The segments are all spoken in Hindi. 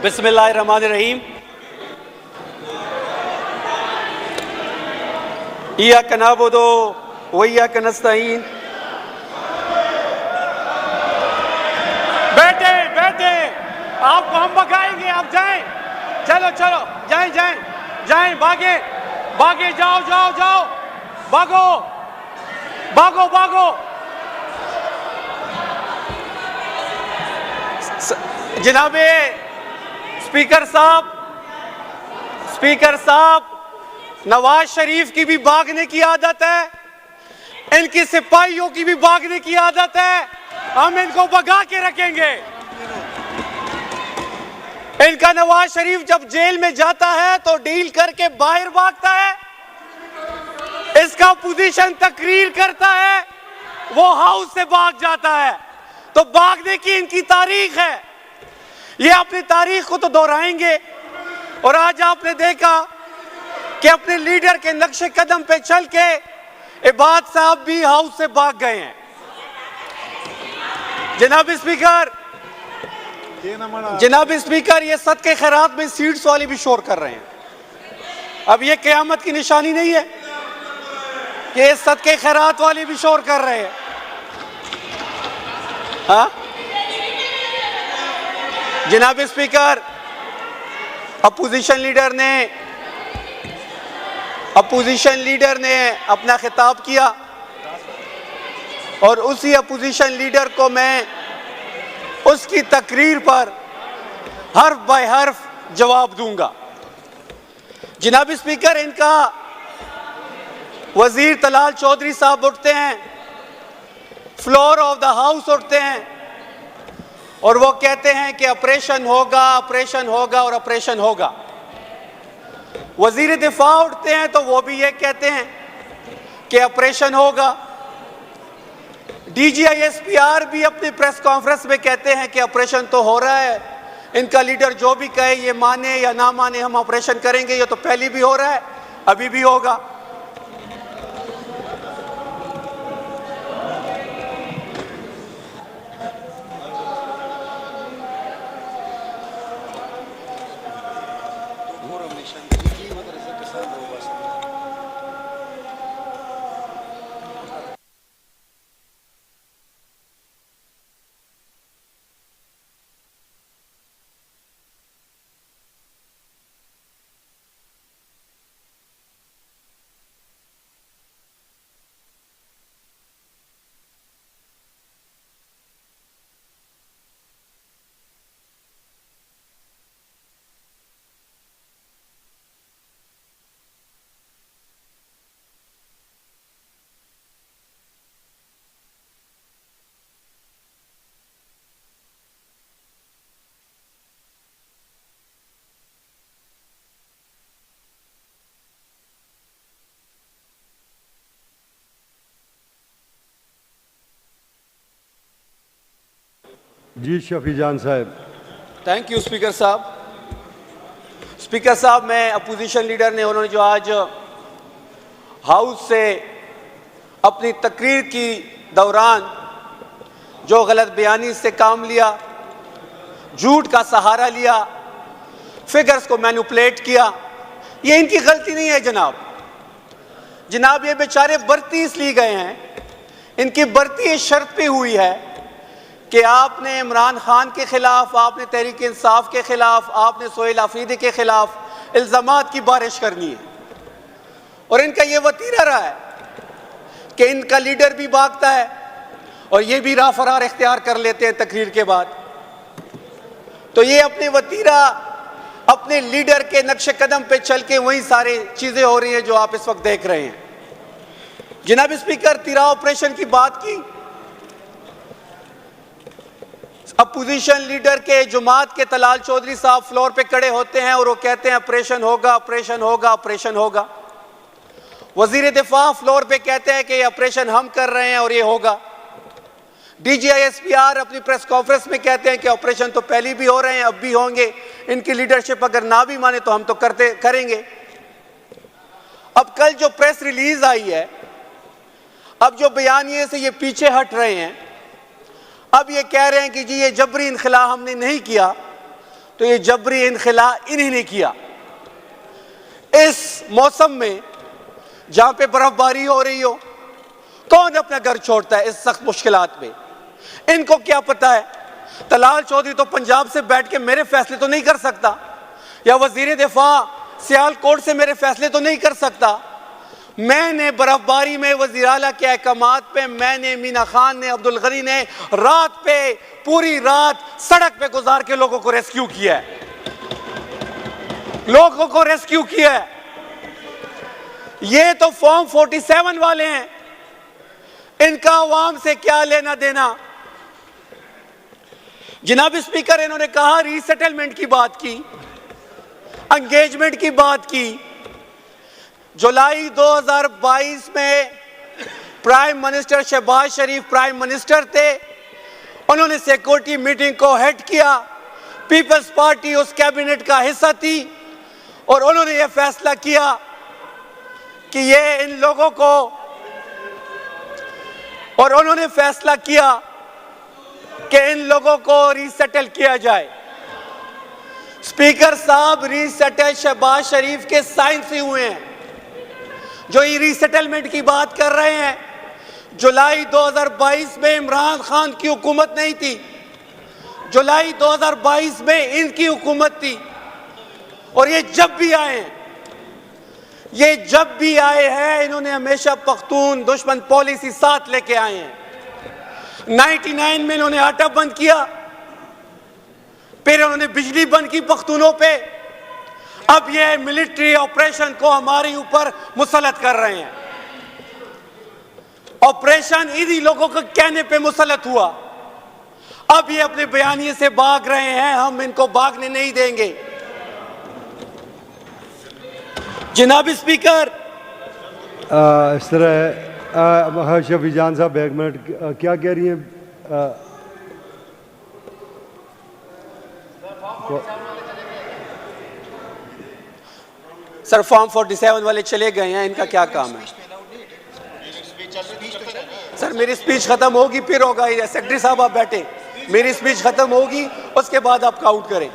बिस्मिल्लाहिर्रहमानिर्रहीम। इय्याका नअबुदु व इय्याका नस्तईन। बैठे बैठे, आपको हम भगाएंगे, आप जाएं। चलो चलो, जाएं जाएं जाएं, भागे भागे, जाओ जाओ जाओ, भागो भागो भागो। जनाबे स्पीकर साहब, नवाज शरीफ की भी भागने की आदत है, इनके सिपाहियों की भी भागने की आदत है। हम इनको भगा के रखेंगे। इनका नवाज शरीफ जब जेल में जाता है तो डील करके बाहर भागता है, इसका अपोजिशन तकरीर करता है, वो हाउस से भाग जाता है। तो भागने की इनकी तारीख है, ये अपनी तारीख को तो दोहराएंगे। और आज आपने देखा कि अपने लीडर के नक्शे कदम पे चल के इबाद साहब भी हाउस से भाग गए हैं। जनाब स्पीकर, ये सदके खैरात में सीट्स वाले भी शोर कर रहे हैं। अब ये क़यामत की निशानी नहीं है कि ये सदके खैरात वाले भी शोर कर रहे हैं? हाँ जनाब स्पीकर, अपोजिशन लीडर ने अपना खिताब किया और उसी अपोजिशन लीडर को मैं उसकी तकरीर पर हर्फ बाय हर्फ जवाब दूंगा। जनाब स्पीकर, इनका वजीर तलाल चौधरी साहब उठते हैं, फ्लोर ऑफ द हाउस उठते हैं और वो कहते हैं कि ऑपरेशन होगा और ऑपरेशन होगा। वजीर दिफा उठते हैं तो वो भी ये कहते हैं कि ऑपरेशन होगा। DGISPR भी अपनी प्रेस कॉन्फ्रेंस में कहते हैं कि ऑपरेशन तो हो रहा है, इनका लीडर जो भी कहे, ये माने या ना माने, हम ऑपरेशन करेंगे। ये तो पहले भी हो रहा है, अभी भी होगा। जी शफी जान साहब। थैंक यू स्पीकर साहब, मैं अपोजिशन लीडर ने उन्होंने जो आज हाउस से अपनी तकरीर की दौरान जो गलत बयानी से काम लिया, झूठ का सहारा लिया, फिगर्स को मैनिपुलेट किया, ये इनकी गलती नहीं है जनाब। ये बेचारे बरती इसलिए गए हैं, इनकी बरती इस शर्त पे हुई है कि आपने इमरान खान के खिलाफ, आपने तहरीक इंसाफ के खिलाफ, आपने सोहेल आफरीदी के खिलाफ इल्जामात की बारिश करनी है। और इनका ये वतीरा रहा है कि इनका लीडर भी भागता है और ये भी राह फरार इख्तियार कर लेते हैं तकरीर के बाद। तो ये अपने वतीरा, अपने लीडर के नक्शे कदम पे चल के वही सारी चीजें हो रही हैं जो आप इस वक्त देख रहे हैं। जनाब स्पीकर, तिरा ऑपरेशन की बात की, अपोजिशन लीडर के जुमात के तलाल चौधरी साहब फ्लोर पे खड़े होते हैं और वो कहते हैं ऑपरेशन होगा। वजीर दिफा फ्लोर पे कहते हैं कि ऑपरेशन हम कर रहे हैं और ये होगा। DGISPR अपनी प्रेस कॉन्फ्रेंस में कहते हैं कि ऑपरेशन तो पहले भी हो रहे हैं, अब भी होंगे। इनकी लीडरशिप अगर ना भी माने तो हम तो करेंगे। अब कल जो प्रेस रिलीज आई है, अब जो बयानिए से ये पीछे हट रहे हैं, अब ये कह रहे हैं कि जी ये जबरी इनखला हमने नहीं किया, तो ये जबरी इनखिला इन्हीं ने किया। इस मौसम में जहां पे बर्फबारी हो रही हो, कौन अपना घर छोड़ता है इस सख्त मुश्किलात में? इनको क्या पता है? तलाल चौधरी तो पंजाब से बैठ के मेरे फैसले तो नहीं कर सकता, या वजीर दिफा सियालकोट से मेरे फैसले तो नहीं कर सकता। मैंने बर्फबारी में वजीर आला के अहकामात पे, मैंने, मीना खान ने, अब्दुल गनी ने रात पे, पूरी रात सड़क पे गुजार के लोगों को रेस्क्यू किया है, लोगों को रेस्क्यू किया है। ये तो फॉर्म 47 वाले हैं, इनका अवाम से क्या लेना देना? जनाब स्पीकर, इन्होंने कहा रीसेटलमेंट की बात की, एंगेजमेंट की बात की। जुलाई 2022 में प्राइम मिनिस्टर शहबाज शरीफ प्राइम मिनिस्टर थे, उन्होंने सिक्योरिटी मीटिंग को हेड किया, पीपल्स पार्टी उस कैबिनेट का हिस्सा थी, और उन्होंने यह फैसला किया कि ये इन लोगों को, और उन्होंने फैसला किया कि इन लोगों को रीसेटल किया जाए। स्पीकर साहब, रीसेटल शहबाज शरीफ के साइन से हुए हैं। जो ये रीसेटलमेंट की बात कर रहे हैं, जुलाई 2022 में इमरान खान की हुकूमत नहीं थी, जुलाई 2022 में इनकी हुकूमत थी। और ये जब भी आए हैं, ये जब भी आए हैं, इन्होंने हमेशा पख्तून दुश्मन पॉलिसी साथ लेके आए हैं। 99 में इन्होंने आटा बंद किया, फिर उन्होंने बिजली बंद की पख्तूनों पे, अब ये मिलिट्री ऑपरेशन को हमारे ऊपर मुसल्लत कर रहे हैं। ऑपरेशन इन्हीं लोगों के कहने पे मुसल्लत हुआ, अब ये अपने बयानिए से भाग रहे हैं, हम इनको भागने नहीं देंगे। जनाब स्पीकर, इस तरह शफी जान साहब एक मिनट, क्या कह रही हैं? सर, फॉर्म 47 वाले चले गए हैं, इनका क्या काम है? सर, मेरी स्पीच खत्म होगी फिर होगा। सेक्रेटरी साहब आप बैठे, मेरी स्पीच खत्म होगी, उसके बाद आप काउंट करें।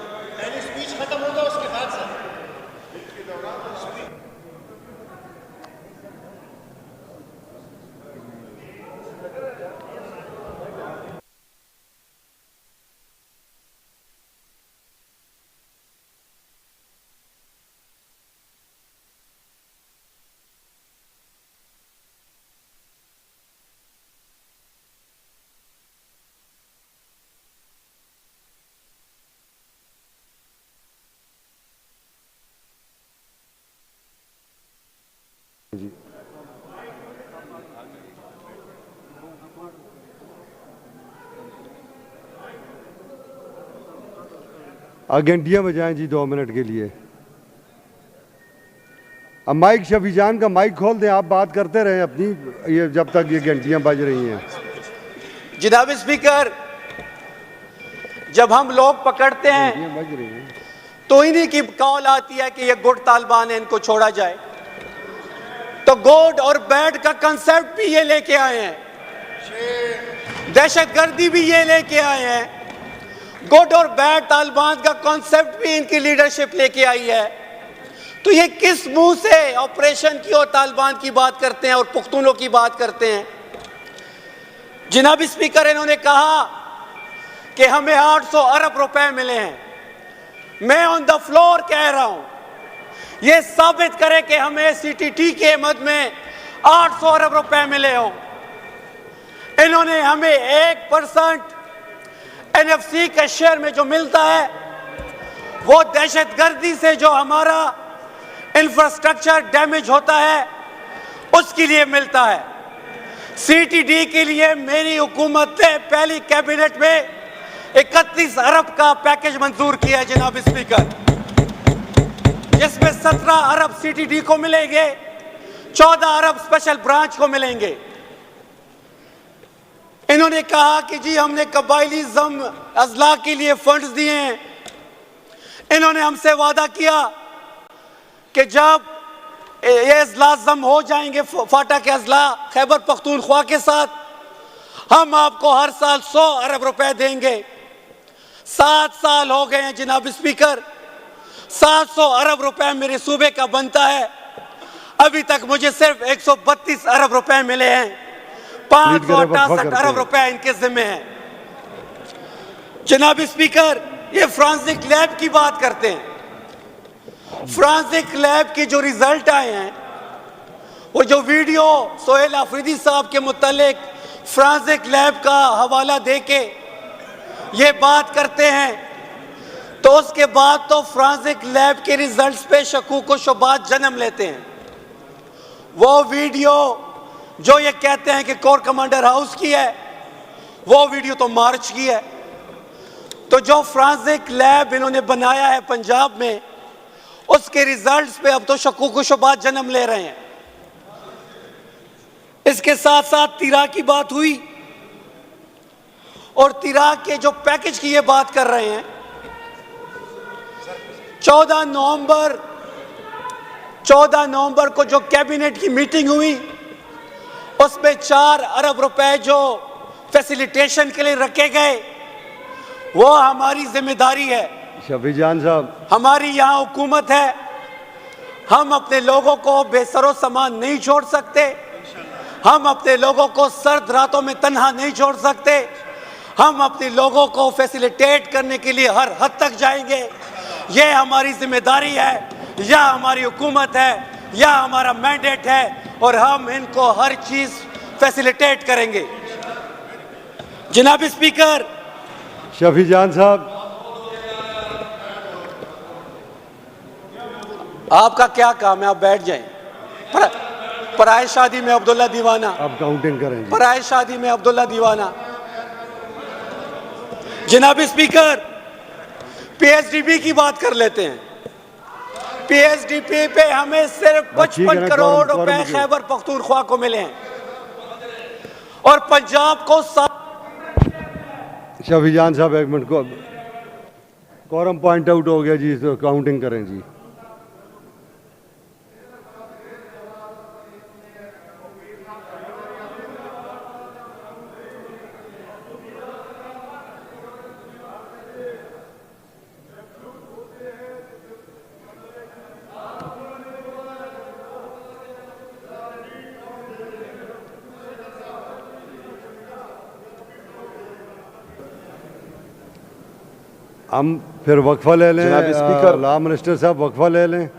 घंटियां बजाएं जी 2 मिनट के लिए। अब माइक शफी जान का माइक खोल दें, आप बात करते रहें अपनी, ये जब तक ये घंटियां बज रही हैं। जनाब स्पीकर, जब हम लोग पकड़ते हैं बज रही हैं तो इन्हीं की कॉल आती है कि ये गुड तालिबान है, इनको छोड़ा जाए। तो गुड और बैड का कंसेप्ट भी ये लेके आए हैं, दहशतगर्दी भी ये लेके आए हैं, गुड और बैड तालिबान का कॉन्सेप्ट भी इनकी लीडरशिप लेके आई है। तो ये किस मुंह से ऑपरेशन की और तालिबान की बात करते हैं और पुख्तूनों की बात करते हैं? जनाब स्पीकर, इन्होंने कहा कि हमें 800 अरब रुपए मिले हैं। मैं ऑन द फ्लोर कह रहा हूं, ये साबित करे कि हमें सीटीटी के मद में 800 अरब रुपए मिले हो। इन्होंने हमें 1% एनएफसी के शेयर में जो मिलता है, वो दहशतगर्दी से जो हमारा इंफ्रास्ट्रक्चर डैमेज होता है उसके लिए मिलता है। सीटीडी के लिए मेरी हुकूमत ने पहली कैबिनेट में 31 अरब का पैकेज मंजूर किया है जनाब स्पीकर, जिसमें 17 अरब सीटीडी को मिलेंगे, 14 अरब स्पेशल ब्रांच को मिलेंगे। इन्होंने कहा कि जी हमने कबायली जम अजला के लिए फंड्स दिए हैं। इन्होंने हमसे वादा किया कि जब ये अजला जम हो जाएंगे, फाटा के अजला खैबर पख्तूनख्वा के साथ, हम आपको हर साल 100 अरब रुपए देंगे। 7 साल हो गए हैं जनाब स्पीकर, 700 अरब रुपए मेरे सूबे का बनता है, अभी तक मुझे सिर्फ 132 अरब रुपए मिले हैं। 568 अरब रुपए इनके जिम्मे हैं। जनाब स्पीकर, ये फ्रांसिक लैब की बात करते हैं। फ्रांसिक लैब के जो रिजल्ट आए हैं, वो जो वीडियो सोहेल अफरीदी साहब के मुतालिक फ्रांसिक लैब का हवाला देके ये बात करते हैं, तो उसके बाद तो फ्रांसिक लैब के रिजल्ट्स पे शकूक व शुबात जन्म लेते हैं। वो वीडियो जो ये कहते हैं कि कोर कमांडर हाउस की है, वो वीडियो तो मार्च की है। तो जो फ्रांसिक लैब इन्होंने बनाया है पंजाब में, उसके रिजल्ट्स पे अब तो शकूक व शुबात जन्म ले रहे हैं। इसके साथ साथ तिरा की बात हुई, और तिरा के जो पैकेज की ये बात कर रहे हैं, 14 नवंबर को जो कैबिनेट की मीटिंग हुई, उसमें 4 अरब रुपए जो फैसिलिटेशन के लिए रखे गए, वो हमारी जिम्मेदारी है। शफी जान साहब, हमारी यहाँ हुकूमत है, हम अपने लोगों को बेसरो सामान नहीं छोड़ सकते, हम अपने लोगों को सर्द रातों में तन्हा नहीं छोड़ सकते, हम अपने लोगों को फैसिलिटेट करने के लिए हर हद तक जाएंगे। ये हमारी जिम्मेदारी है, या हमारी हुकूमत है, या हमारा मैंडेट है, और हम इनको हर चीज फैसिलिटेट करेंगे। जनाब स्पीकर, शफी जान साहब, आपका क्या काम है? आप बैठ जाएं। पराए शादी में अब्दुल्ला दीवाना, आप काउंटिंग करें जी। पराए शादी में अब्दुल्ला दीवाना। जनाब स्पीकर, पीएचडीपी की बात कर लेते हैं। पीएचडीपी पे हमें सिर्फ 55 करोड़ रुपए खैबर पख्तूनख्वा को मिले हैं, और पंजाब को शफी जान साहब, एक मिनट को कॉरम पॉइंट आउट हो गया जी, तो काउंटिंग करें जी। हम फिर वक्फा ले लें। जनाब स्पीकर, लॉ मिनिस्टर साहब वक्फा ले लें।